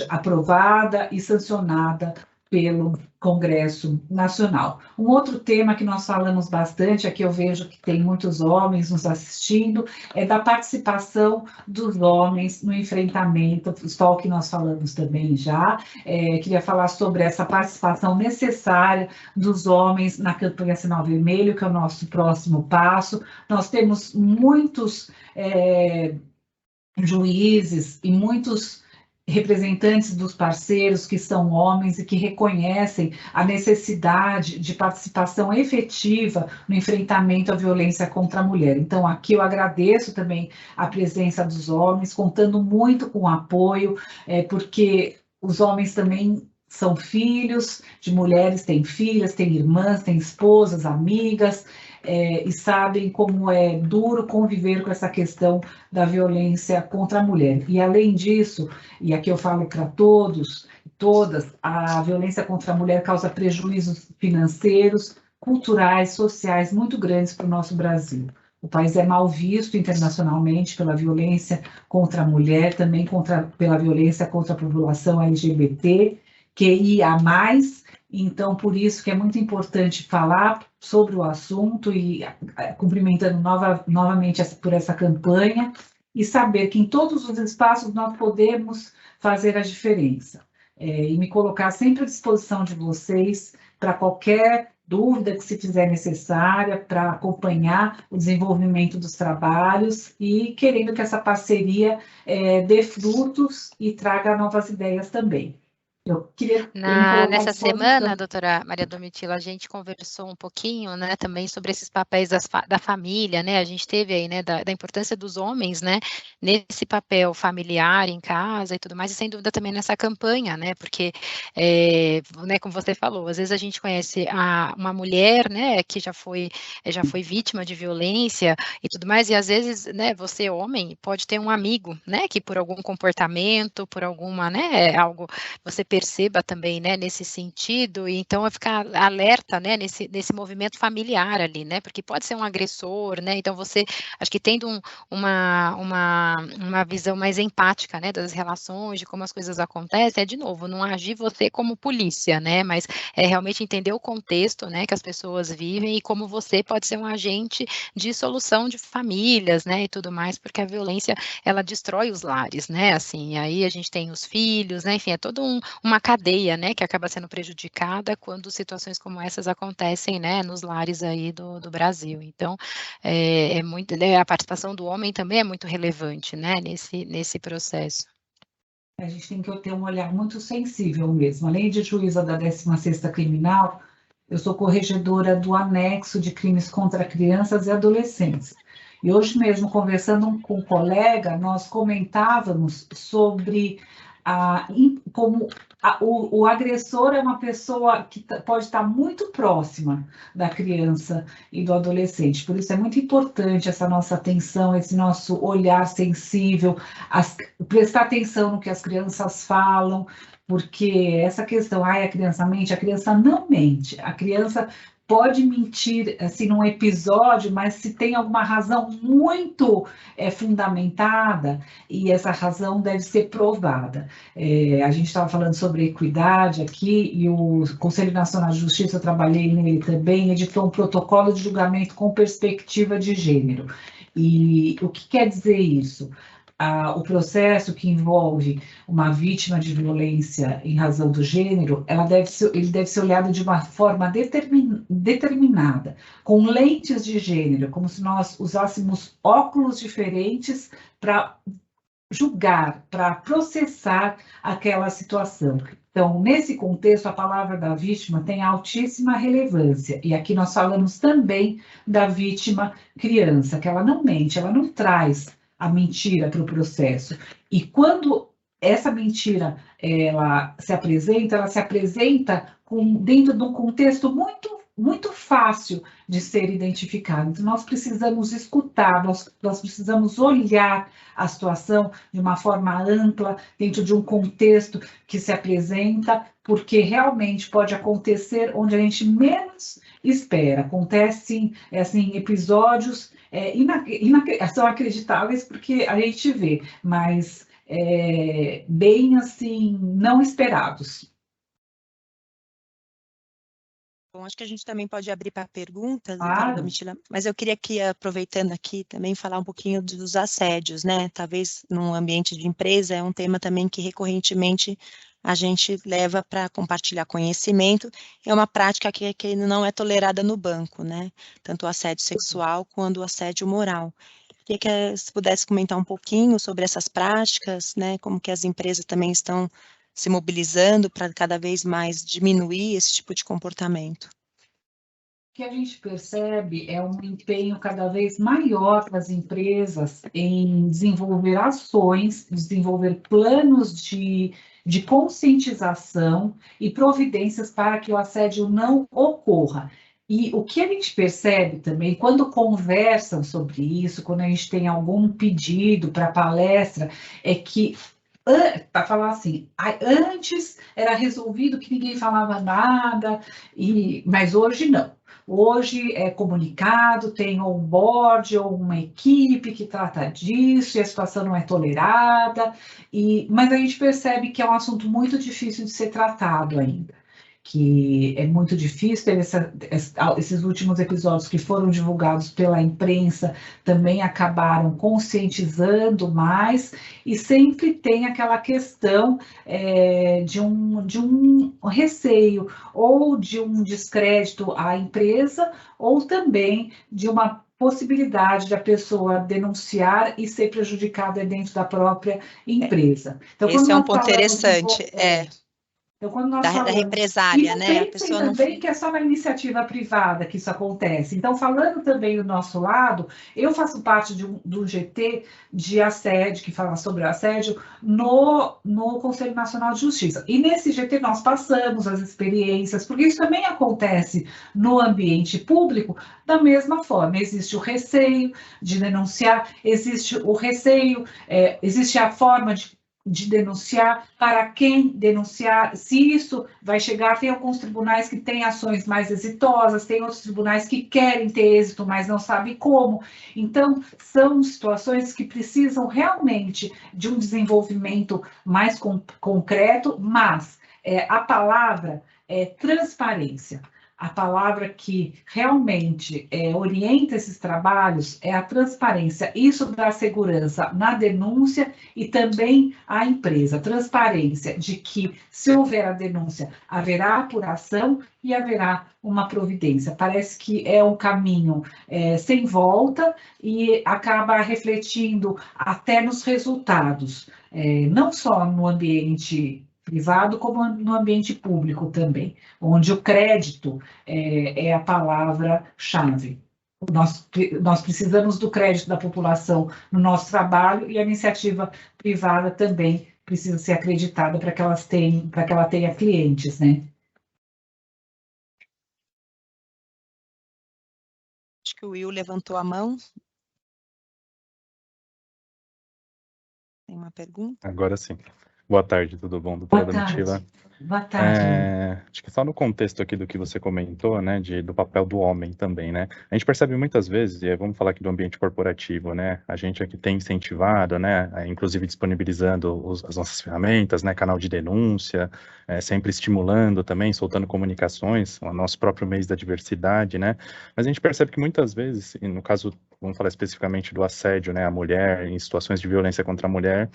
aprovada e sancionada pelo Congresso Nacional. Um outro tema que nós falamos bastante, aqui eu vejo que tem muitos homens nos assistindo, é da participação dos homens no enfrentamento, só o que nós falamos também já. Queria falar sobre essa participação necessária dos homens na campanha Sinal Vermelho, que é o nosso próximo passo. Nós temos muitos juízes e muitos representantes dos parceiros que são homens e que reconhecem a necessidade de participação efetiva no enfrentamento à violência contra a mulher. Então, aqui eu agradeço também a presença dos homens, contando muito com o apoio, porque os homens também são filhos de mulheres, têm filhas, têm irmãs, têm esposas, amigas, e sabem como é duro conviver com essa questão da violência contra a mulher. E, além disso, e aqui eu falo para todos e todas, a violência contra a mulher causa prejuízos financeiros, culturais, sociais muito grandes para o nosso Brasil. O país é mal visto internacionalmente pela violência contra a mulher, também pela violência contra a população LGBT, QIA+, então, por isso que é muito importante falar sobre o assunto e cumprimentando novamente por essa campanha e saber que em todos os espaços nós podemos fazer a diferença. E me colocar sempre à disposição de vocês para qualquer dúvida que se fizer necessária, para acompanhar o desenvolvimento dos trabalhos e querendo que essa parceria dê frutos e traga novas ideias também. Eu queria nessa semana, doutora Maria Domitila, a gente conversou um pouquinho, né, também sobre esses papéis da família, né, a gente teve aí, né, da importância dos homens, né, nesse papel familiar em casa e tudo mais, e sem dúvida também nessa campanha, né, porque, né, como você falou, às vezes a gente conhece uma mulher, né, que já foi vítima de violência e tudo mais, e às vezes, né, você homem pode ter um amigo, né, que por algum comportamento, por alguma, né, algo, você perceba também, né, nesse sentido, e então é ficar alerta, né, nesse movimento familiar ali, né, porque pode ser um agressor, né, então você, acho que tendo uma visão mais empática, né, das relações, de como as coisas acontecem, é de novo, não agir você como polícia, né, mas é realmente entender o contexto, né, que as pessoas vivem e como você pode ser um agente de solução de famílias, né, e tudo mais, porque a violência, ela destrói os lares, né, assim, aí a gente tem os filhos, né, enfim, é toda uma cadeia, né, que acaba sendo prejudicada quando situações como essas acontecem, né, nos lares aí do Brasil. Então, é muito, né, a participação do homem também é muito relevante, né, nesse processo. A gente tem que ter um olhar muito sensível mesmo. Além de juíza da 16ª Criminal, eu sou corregedora do anexo de crimes contra crianças e adolescentes. E hoje mesmo, conversando com um colega, nós comentávamos sobre como o agressor é uma pessoa que pode estar muito próxima da criança e do adolescente. Por isso é muito importante essa nossa atenção, esse nosso olhar sensível, prestar atenção no que as crianças falam, porque essa questão, a criança mente, a criança não mente, a criança pode mentir, assim, num episódio, mas se tem alguma razão muito fundamentada, e essa razão deve ser provada. A gente estava falando sobre equidade aqui, e o Conselho Nacional de Justiça, eu trabalhei nele também, editou um protocolo de julgamento com perspectiva de gênero. E o que quer dizer isso? O processo que envolve uma vítima de violência em razão do gênero, ele deve ser olhado de uma forma determinada, com lentes de gênero, como se nós usássemos óculos diferentes para julgar, para processar aquela situação. Então, nesse contexto, a palavra da vítima tem altíssima relevância. E aqui nós falamos também da vítima criança, que ela não mente, ela não traz a mentira para o processo. E quando essa mentira ela se apresenta dentro de um contexto muito fácil de ser identificado. Então, nós precisamos escutar, nós precisamos olhar a situação de uma forma ampla, dentro de um contexto que se apresenta, porque realmente pode acontecer onde a gente menos espera. Acontecem assim, episódios são acreditáveis porque a gente vê, mas bem assim, não esperados. Bom, acho que a gente também pode abrir para perguntas, doutora Domitila, mas eu queria que, aproveitando aqui, também falar um pouquinho dos assédios, né? Talvez num ambiente de empresa é um tema também que recorrentemente a gente leva para compartilhar conhecimento, é uma prática que não é tolerada no banco, né? Tanto o assédio sexual quanto o assédio moral. Queria que se pudesse comentar um pouquinho sobre essas práticas, né? Como que as empresas também estão se mobilizando para cada vez mais diminuir esse tipo de comportamento. O que a gente percebe é um empenho cada vez maior das empresas em desenvolver ações, desenvolver planos de conscientização e providências para que o assédio não ocorra. E o que a gente percebe também, quando conversam sobre isso, quando a gente tem algum pedido para palestra, é que para falar assim, antes era resolvido que ninguém falava nada, mas hoje não. Hoje é comunicado, tem um board ou uma equipe que trata disso e a situação não é tolerada, mas a gente percebe que é um assunto muito difícil de ser tratado ainda, que é muito difícil. Esses últimos episódios que foram divulgados pela imprensa também acabaram conscientizando mais, e sempre tem aquela questão de um receio, ou de um descrédito à empresa, ou também de uma possibilidade da pessoa denunciar e ser prejudicada dentro da própria empresa. Então, esse é um ponto interessante, Então, quando nós da represália, e não né? A pessoa também que é só na iniciativa privada que isso acontece. Então, falando também do nosso lado, eu faço parte do GT de assédio, que fala sobre o assédio, no Conselho Nacional de Justiça. E nesse GT nós passamos as experiências, porque isso também acontece no ambiente público da mesma forma. Existe o receio de denunciar, existe o receio, existe a forma de de denunciar, para quem denunciar, se isso vai chegar, tem alguns tribunais que têm ações mais exitosas, tem outros tribunais que querem ter êxito, mas não sabem como. Então, são situações que precisam realmente de um desenvolvimento mais concreto, mas a palavra é transparência. A palavra que realmente orienta esses trabalhos é a transparência. Isso dá segurança na denúncia e também à empresa. Transparência de que, se houver a denúncia, haverá apuração e haverá uma providência. Parece que é um caminho sem volta e acaba refletindo até nos resultados, não só no ambiente privado, como no ambiente público também, onde o crédito é a palavra-chave. Nós precisamos do crédito da população no nosso trabalho e a iniciativa privada também precisa ser acreditada para que ela tenha clientes, né? Acho que o Will levantou a mão. Tem uma pergunta? Agora sim. Boa tarde, tudo bom, doutora Domitila? Boa tarde. Acho que só no contexto aqui do que você comentou, né, do papel do homem também, né? A gente percebe muitas vezes, e vamos falar aqui do ambiente corporativo, né? A gente aqui tem incentivado, né, inclusive disponibilizando as nossas ferramentas, né, canal de denúncia, sempre estimulando também, soltando comunicações, o nosso próprio mês da diversidade, né? Mas a gente percebe que muitas vezes, e no caso, vamos falar especificamente do assédio, né, à mulher, em situações de violência contra a mulher,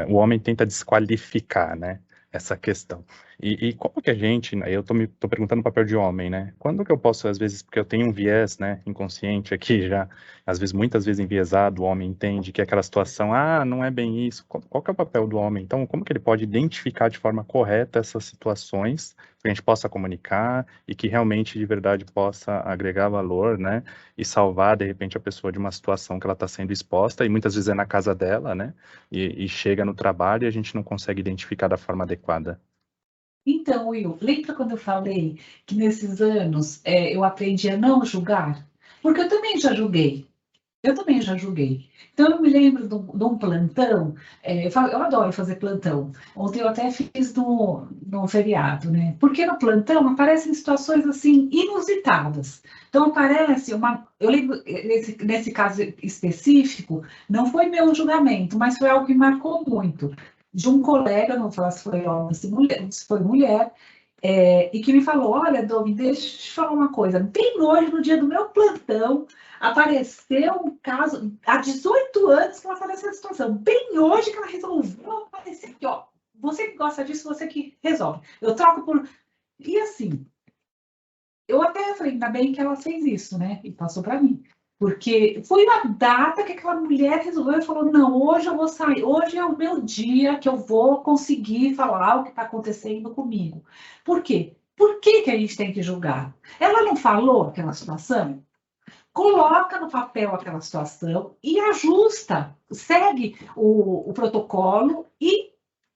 o homem tenta desqualificar, né, essa questão. E como que a gente, eu tô perguntando o papel de homem, né? Quando que eu posso, às vezes, porque eu tenho um viés, né, inconsciente aqui já, às vezes, muitas vezes enviesado, o homem entende que aquela situação, não é bem isso. Qual que é o papel do homem? Então, como que ele pode identificar de forma correta essas situações, que a gente possa comunicar e que realmente, de verdade, possa agregar valor, né? E salvar, de repente, a pessoa de uma situação que ela está sendo exposta, e muitas vezes é na casa dela, né? E chega no trabalho e a gente não consegue identificar da forma adequada. Então, Will, lembra quando eu falei que nesses anos eu aprendi a não julgar? Porque eu também já julguei. Então, eu me lembro de um plantão, eu adoro fazer plantão. Ontem eu até fiz no feriado, né? Porque no plantão aparecem situações, assim, inusitadas. Então, aparece eu lembro, nesse caso específico, não foi meu julgamento, mas foi algo que marcou muito. De um colega, não vou falar se foi homem, se foi mulher, e que me falou, olha, Domi, deixa eu te falar uma coisa, bem hoje, no dia do meu plantão, apareceu um caso, há 18 anos que ela está nessa situação, bem hoje que ela resolveu aparecer aqui, ó, você que gosta disso, você que resolve. Eu troco por... E assim, eu até falei, ainda bem que ela fez isso, né? E passou para mim. Porque foi uma data que aquela mulher resolveu e falou, não, hoje eu vou sair, hoje é o meu dia que eu vou conseguir falar o que está acontecendo comigo. Por quê? Por que a gente tem que julgar? Ela não falou aquela situação? Coloca no papel aquela situação e ajusta, segue o protocolo e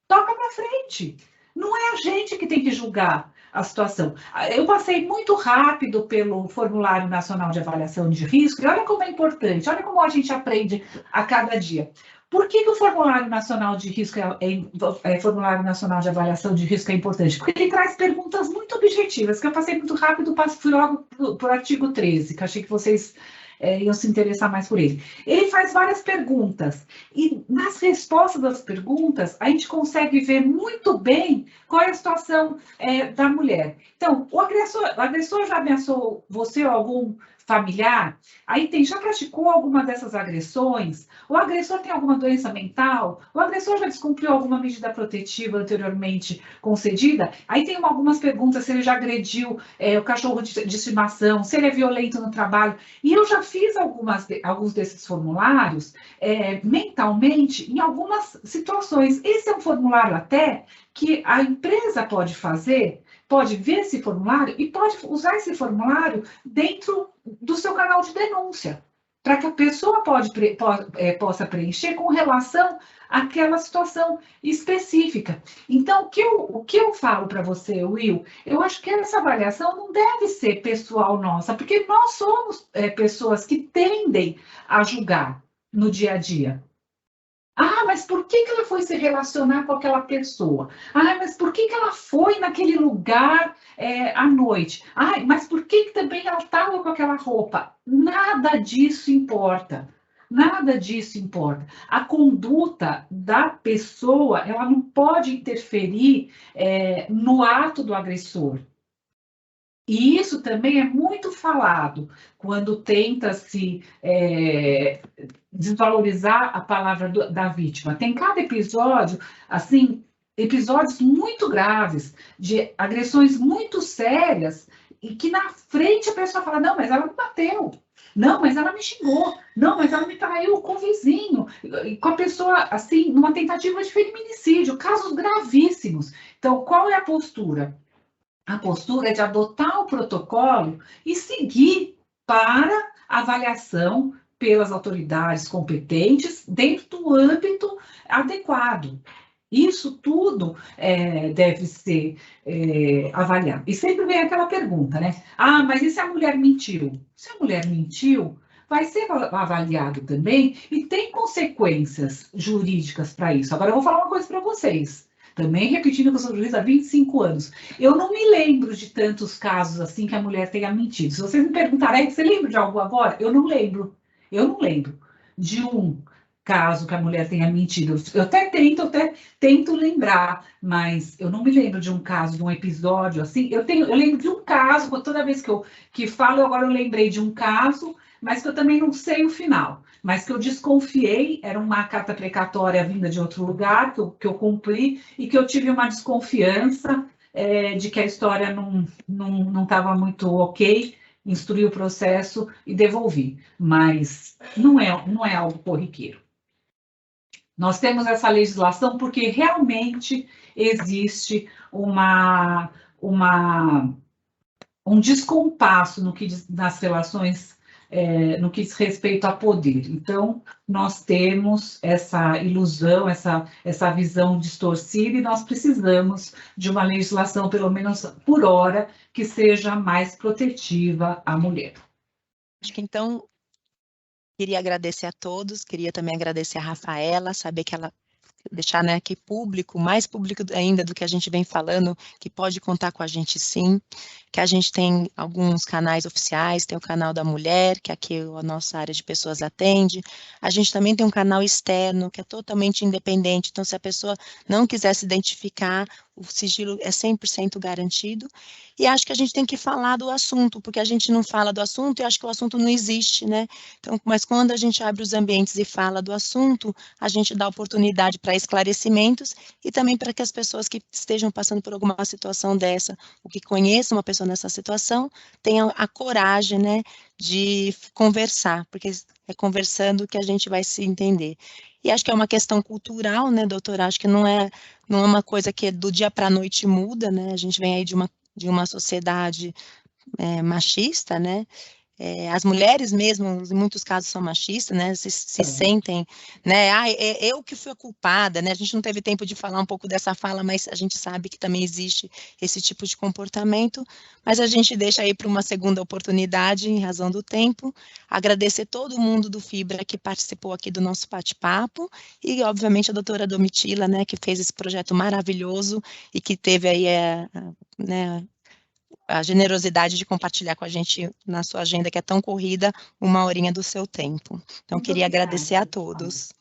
toca para frente. Não é a gente que tem que julgar a situação. Eu passei muito rápido pelo Formulário Nacional de Avaliação de Risco, e olha como é importante, olha como a gente aprende a cada dia. Por que o Formulário Nacional de Risco Formulário Nacional de Avaliação de Risco é importante? Porque ele traz perguntas muito objetivas, que eu passei muito rápido, fui logo para o artigo 13, que achei que vocês iam se interessar mais por ele. Ele faz várias perguntas, e nas respostas das perguntas, a gente consegue ver muito bem qual é a situação da mulher. Então, o agressor já ameaçou você ou algum familiar? Aí já praticou alguma dessas agressões? O agressor tem alguma doença mental? O agressor já descumpriu alguma medida protetiva anteriormente concedida? Aí tem algumas perguntas, se ele já agrediu o cachorro de estimação, se ele é violento no trabalho. E eu já fiz alguns desses formulários mentalmente em algumas situações. Esse é um formulário até que a empresa pode fazer, pode ver esse formulário e pode usar esse formulário dentro do seu canal de denúncia, para que a pessoa possa preencher com relação àquela situação específica. Então, o que eu falo para você, Will, eu acho que essa avaliação não deve ser pessoal nossa, porque nós somos pessoas que tendem a julgar no dia a dia. Ah, mas por que ela foi se relacionar com aquela pessoa? Ah, mas por que ela foi naquele lugar à noite? Ah, mas por que também ela estava com aquela roupa? Nada disso importa. Nada disso importa. A conduta da pessoa, ela não pode interferir no ato do agressor. E isso também é muito falado quando tenta-se desvalorizar a palavra da vítima. Tem cada episódio, assim, episódios muito graves, de agressões muito sérias, e que na frente a pessoa fala, não, mas ela me bateu, não, mas ela me xingou, não, mas ela me traiu com o vizinho, e com a pessoa, assim, numa tentativa de feminicídio, casos gravíssimos. Então, qual é a postura? A postura é de adotar o protocolo e seguir para avaliação pelas autoridades competentes dentro do âmbito adequado. Isso tudo deve ser avaliado. E sempre vem aquela pergunta, né? Ah, mas e se a mulher mentiu? Se a mulher mentiu, vai ser avaliado também e tem consequências jurídicas para isso. Agora, eu vou falar uma coisa para vocês. Também repetindo que eu sou juiz há 25 anos. Eu não me lembro de tantos casos assim que a mulher tenha mentido. Se vocês me perguntarem, você lembra de algo agora? Eu não lembro. Eu não lembro de um caso que a mulher tenha mentido. Eu até tento lembrar, mas eu não me lembro de um caso, de um episódio assim. Eu lembro de um caso, toda vez que falo, agora eu lembrei de um caso, mas que eu também não sei o final. Mas que eu desconfiei, era uma carta precatória vinda de outro lugar, que eu cumpri, e que eu tive uma desconfiança de que a história não estava muito ok, instruí o processo e devolvi. Mas não é algo corriqueiro. Nós temos essa legislação porque realmente existe um descompasso nas relações, no que diz respeito a poder. Então, nós temos essa ilusão, essa visão distorcida, e nós precisamos de uma legislação, pelo menos por hora, que seja mais protetiva à mulher. Acho que então, queria agradecer a todos, queria também agradecer a Rafaela, saber que ela deixar, né, aqui público, mais público ainda do que a gente vem falando, que pode contar com a gente sim, que a gente tem alguns canais oficiais, tem o canal da mulher, que aqui a nossa área de pessoas atende, a gente também tem um canal externo, que é totalmente independente, então se a pessoa não quiser se identificar, o sigilo é 100% garantido, e acho que a gente tem que falar do assunto, porque a gente não fala do assunto e acho que o assunto não existe, né, então, mas quando a gente abre os ambientes e fala do assunto, a gente dá oportunidade para esclarecimentos e também para que as pessoas que estejam passando por alguma situação dessa, ou que conheçam uma pessoa nessa situação, tenham a coragem, né, de conversar, porque é conversando que a gente vai se entender. E acho que é uma questão cultural, né, doutora? Acho que não é uma coisa que do dia para a noite muda, né? A gente vem aí de uma sociedade machista, né? As mulheres mesmo, em muitos casos, são machistas, né? Se sentem, né? Eu que fui a culpada, né? A gente não teve tempo de falar um pouco dessa fala, mas a gente sabe que também existe esse tipo de comportamento, mas a gente deixa aí para uma segunda oportunidade, em razão do tempo. Agradecer todo mundo do Fibra que participou aqui do nosso bate-papo e, obviamente, a doutora Domitila, né? Que fez esse projeto maravilhoso e que teve aí, né? A generosidade de compartilhar com a gente na sua agenda, que é tão corrida, 1 horinha do seu tempo. Então, queria agradecer a todos.